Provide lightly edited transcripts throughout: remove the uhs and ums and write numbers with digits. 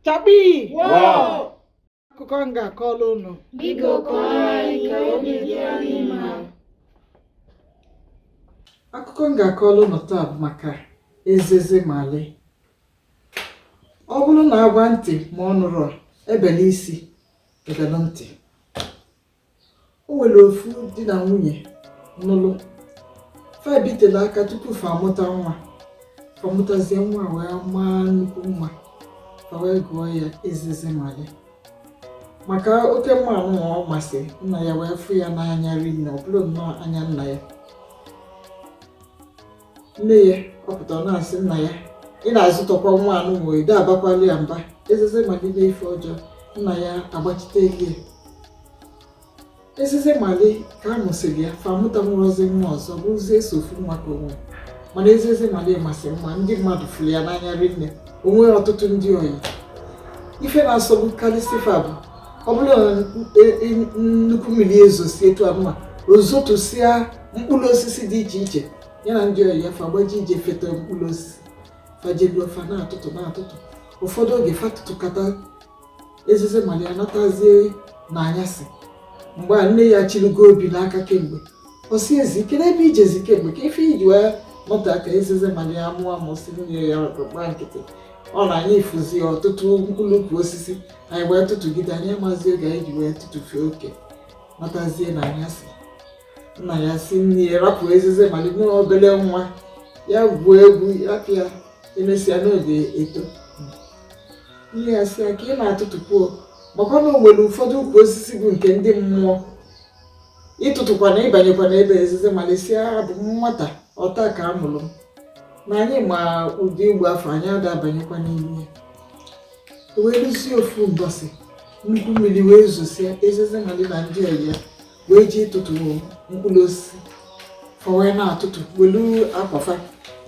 Chabi! Wow! Akụkọ m ga-akọrọ unu. Biko kọọrọ anyị ka obi dị anyị mma. Akụkọ m ga-akọrọ unu taa bụ maka ezeze mali. Ọ bụrụ na agwa ntị ma ọ nụrụ ebele isi ebele ntị. O nwere ofu di na nwunye nụlụ fa bitele aka tupu fa amụta nwa. Fa mụtazie nwa wee maa nnukwu nwa. Fa wee gụọ ya ezeze mali. Maka oke mma anụ ọ masị nna ya wee fụ ya n'anya rinne, ọ bụrụ nnọọ anya nna ya. Nne ya ọpụtara na-asị nna ya, ị na-azụtọkwa nwa anụ ma ide abakwali ya mba, ezeze mali n'ife ọjọọ. Nna ya agbachite ihe. Ezeze mali ka a mụsịrị ya fa mụta nwụrọzi nwa ọzọ bụrụzie esofu nwa ka onwe. Mana ezeze mali masị mma, ndị mmadụ fụrụ ya n'anya rinne, onwe ọtụtụ ndị oyi. Ife na-asọgbu kalisifa bụ ọ bụrụ nnukwu mmiri ezosi etu anụma ozotụsịa mkpụrụ osisi dị iche iche ya na ndị oyi ya fa gbaji ije feta mkpụrụ osisi fajeluo fa na-atụtụ ụfọdụ oge fatụtụkata ezeze mali anatazie n'anyasị mgbe a nne ya chirigo obi n'aka kemgbe ọ si ezi kedu ebe ijezi kemgbe ka ife iji wee nọta aka ezeze mali ya mụọ amụsị nwunye ya gba nkịtị. Ọ na anyị ifuzi ọtụtụ mkpụrụ ukwu osisi anyị wee tụtụgide anyị amazi oge anyị ji wee tụtụfee oke natazie na anyasị. Nna ya si nne ya rapụ ezeze mali n'obele nwa ya gwuo egwu ya pịa emesịa n'oge eto. Nne ya si ya ka ị na-atụtụpụ makwa na o nwere ụfọdụ ukwu osisi bụ nke ndị mmụọ ịtụtụkwa na ịbanyekwa n'ebe ezeze mali si ya bụ nwata ọta ka a mụrụ m na anyị ma ụdị igbu afọ anyị adabanyekwa n'ime ya. O wee lụzie ofu mbọsị nnukwu mmiri wee zosia ezeze mali na ndị oyi ya wee ji ịtụtụ mkpụrụ osisi fa wee na-atụtụ welu akwafa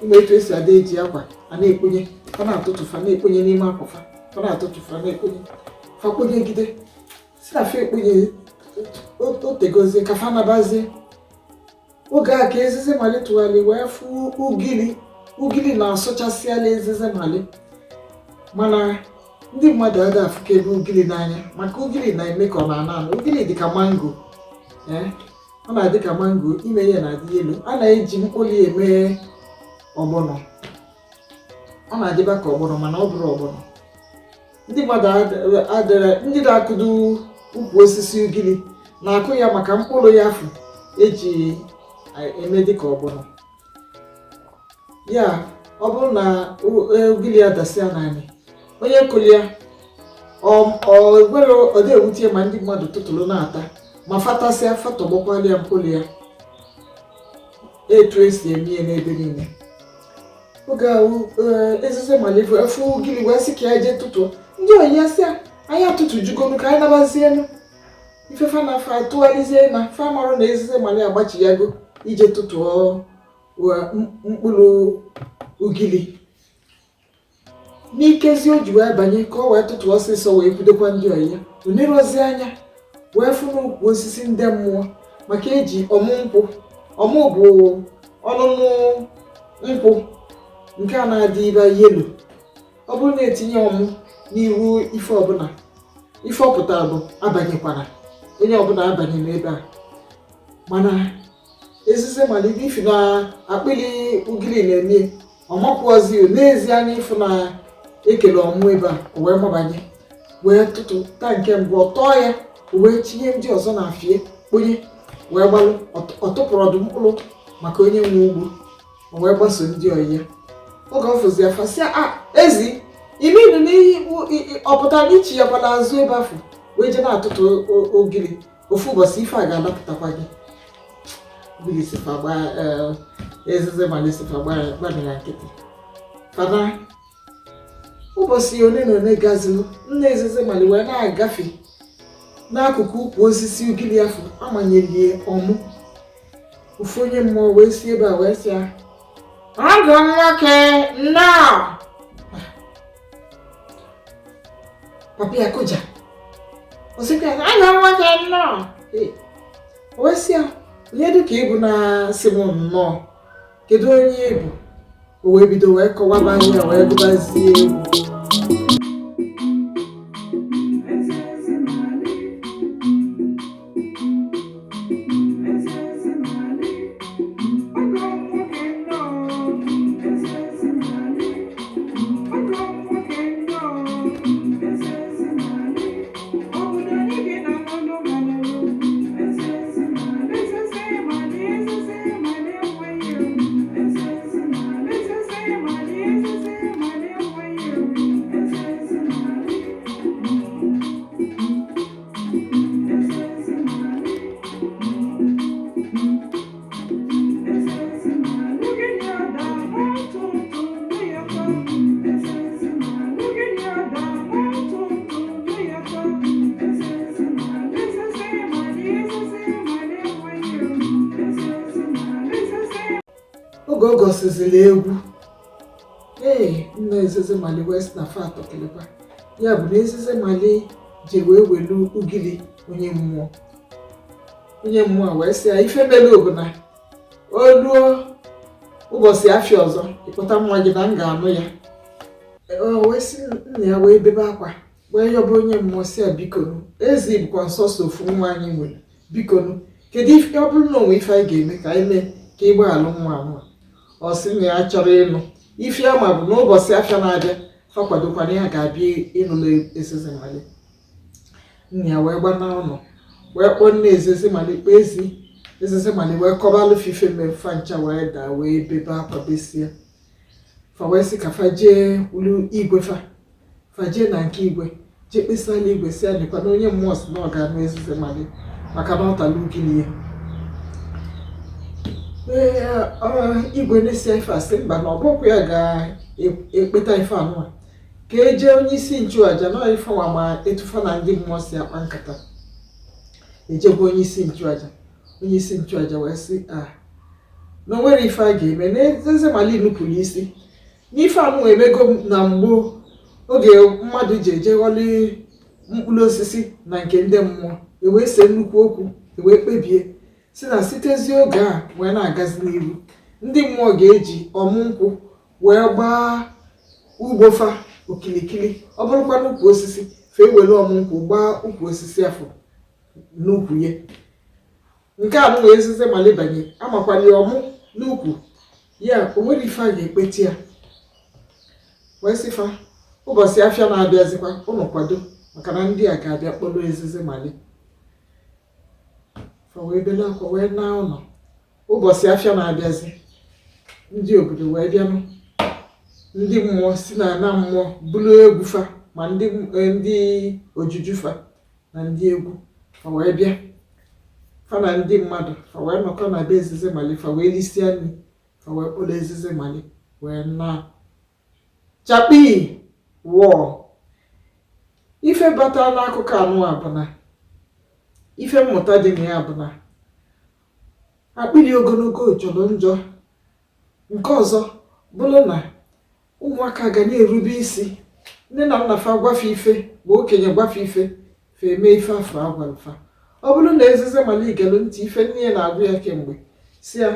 ime etu esi ada eji akwa a na-ekponye fa na-atụtụ fa na-ekponye n'ime akwafa fa na-atụtụ fa na-ekponye fa kponyegide si na fa ekponye otegozie ka fa nabazie. Oge a ka ezeze mali tụgharị wee fụ ugiri na-asụchasịala ezeze mali mana ndị mmadụ ada afụkebe ugiri n'anya maka ugiri na-eme ka ọ na-ana ana. Ugiri dịka mango, ọ na-adị ka mango, ime ya na-adị elu. A na-eji mkpụrụ ya eme ọgbọnọ, ọ na-adịba ka ọgbọnọ mana ọ bụrụ ọgbọnọ. Ndị mmadụ adịrị ndị na-akụdo ukwu osisi ugiri na-akụ ya maka mkpụrụ ya afụ eji eme dịka ọgbọnọ. Ya ọ bụrụ na ugiri ya dasịa n'anị onye kụrụ ya ọ dị-ewute ma ndị mmadụ tụtụrụ na-ata ma fatasịa fatọgbọkwala ya mkpụrụ ya etu esi eme ya n'ebe niile. Oge ahụ ezeze mali afụ ugiri wee sị ka ya jee tụtụọ. Ndị oyi ya sị anyị atụtụ jugonu ka anyị nabazienu ifefa na fa atụgharịzie na fa marụ na ezeze mali agbachi ya go ije tụtụọ mkpụrụ ugiri. N'ikezi o ji wee banye ka ọ wee tụtụ ọsịsọ wee bidokwa ndị oyi ya onerozi anya wee fụ n'ukwu osisi ndị mmụọ maka eji ọmụ nkwụ. Ọmụ bụ ọnụnụ nkwụ nke a na-adị ibe yelo. Ọ bụrụ na-etinye ọmụ n'ihu ife ọbụla ife ọpụtara bụ abanyekwana onye ọbụla abanye n'ebe a. Mana ezeze mali ifi na akpịrị ugiri na-eme ọmakwụọzi n'ezi anya ịfụ na ekele ọmụ ebe a o wee mabanye wee tụtụ taa nke mbụ ọ tọọ ya o wee tinye ndị ọzọ na afie kponye wee gbalụ ọtụpụrụ ọdụ mkpụrụ maka onye nwe ugbo o wee gbaso ndị oyi ya. Oge ọ fụzi afa sị ezi iminu n'ihi ọpụtara ichi ya kwana azụ ebe afọ wee je na-atụtụ ogiri ofu ụbọchị ife a ga-adapụtakwa gị. Ezeze mali sifa gbanyere nkịtị fada ụbọchị ole na ole gazilụ nna ezeze mali wee na-agafe n'akụkụ ukwu osisi ugiri afọ amanyelie ọmụ. Ofu onye mmụọ wee si ebe a wee sị ya ọgọ nwoke nnọọ. Papa ya kụja osikwa ya ọgọ nwoke nnọọ. O wee sị ya onye dịka ịbụ na asị m nnọọ kedu onye ịbụ? O wee bido wee kọwaba ya wee gụbazie egwu. oge ọ gosizili egwu nna Ezeze Mali wee sị na fa atọkelekwa ya bụ na Ezeze Mali ji wee welu ugili onye mmụọ wee sị ya ife mere ogo na o ruo ụbọchị afịa ọzọ ịkpọta nwa gị na m ga-anụ ya. Wee sị nna ya wee bebe akwa wee yọba onye mmụọ sị ya bikonu ezi bụkwa nsọsọ ofu nwa anyị nwere bikonu kedu ife ọ bụrụ na onwe ife anyị ga-eme ka anyị mee ka ịgba alụ nwa anwa. Ọ sị na ya chọrọ ịnụ ife ya ma bụ n'ụbọchị afịa na-abịa fa kwadokwana ya ga-abịa ịnụla Ezeze Mali. Nna ya wee gbana ụlọ wee kpọọ nne Ezeze Mali kpee ezi. Ezeze Mali wee kọbalụ fife mere fa ncha wee daa wee bebe akwa besie fa wee sị ka fa jee ulu igwe fa jee na nke igwe jee kpesala igwe si ya nekwa na onye mmụọ si na ọ ga-anụ Ezeze Mali maka na ọ tala ugili ya. Igwe na-esi ife asị mba na ọbọkwụ ya ga-ekpeta ife anụwa ka eje onye isi nchụaja na ife nwa ma etufa na ndị mmụọ si akpa nkata ejebe onye isi nchụaja wee sị na onwere ife a ga-eme na Ezeze Mali nupụrụ isi n'ife anụ emego na mgbo oge mmadụ ji eje ghọli mkpụrụ osisi na nke ndị mmụọ ewee see nnukwu okwu ewee kpebie si na sitezi oge a wee na-agazi n'ihu ndị mmụọ ga-eji ọmụ nkwụ wee gbaa ugbo fa okilikili ọ bụrụkwa n'ukwu osisi fee were ọmụ nkwụ gbaa ukwu osisi afọ n'ukwu ya. Nke a bụ Ezeze Mali banye amakwali ọmụ n'ukwu ya o nwere ife a ga-ekpeti ya wee sị fa ụbọchị afịa na-abịazikwa ụnụ kwado maka na ndị a ga-abịa kpọrọ Ezeze Mali. Fa wee bele akwa wee na ụlọ ụbọchị afịa na-abịazi ndị obodo wee bịanụ ndị mmụọ si na ana mmụọ bụrụ egwu fa ma ndị ojuju fa na ndị egwu fa wee bịa fa na ndị mmadụ fa wee nọkọ na be Ezeze Mali fa wee lisịa nri fa wee kpọrọ Ezeze Mali wee na chakpi wụọ. Ife bata n'akụkọ anụ a bụ na ife mmụta dị na ya bụ na akpịrị ogologo jọrọ njọ. Nke ọzọ bụrụ na ụmụaka ga na-erube isi nne na nna fa gwafe ife bụ okenye gwafe ife fa eme ife afọ agwara fa. Ọ bụrụ na Ezeze Mali gelu ntị ife nne ya na-agụ ya kemgbe si ya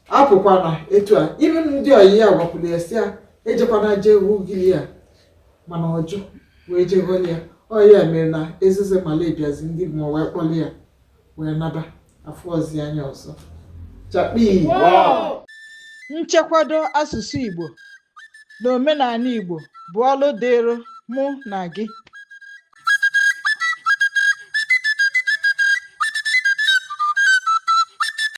apụkwa na etu a ibe ndị ọyị ya gwakwuru ya si ya ejekwana jee ugili ya mana ọjụ wee jee ghọli ya. Ọ ya mere na Ezeze Mali bịazi ndị mmụọ wee kpọrọ ya wee naba afọ ọzi anya ọzọ. Chakpi. Nchekwado asụsụ Igbo na omenala Igbo bụ ọlụ dịịrị mụ na gị.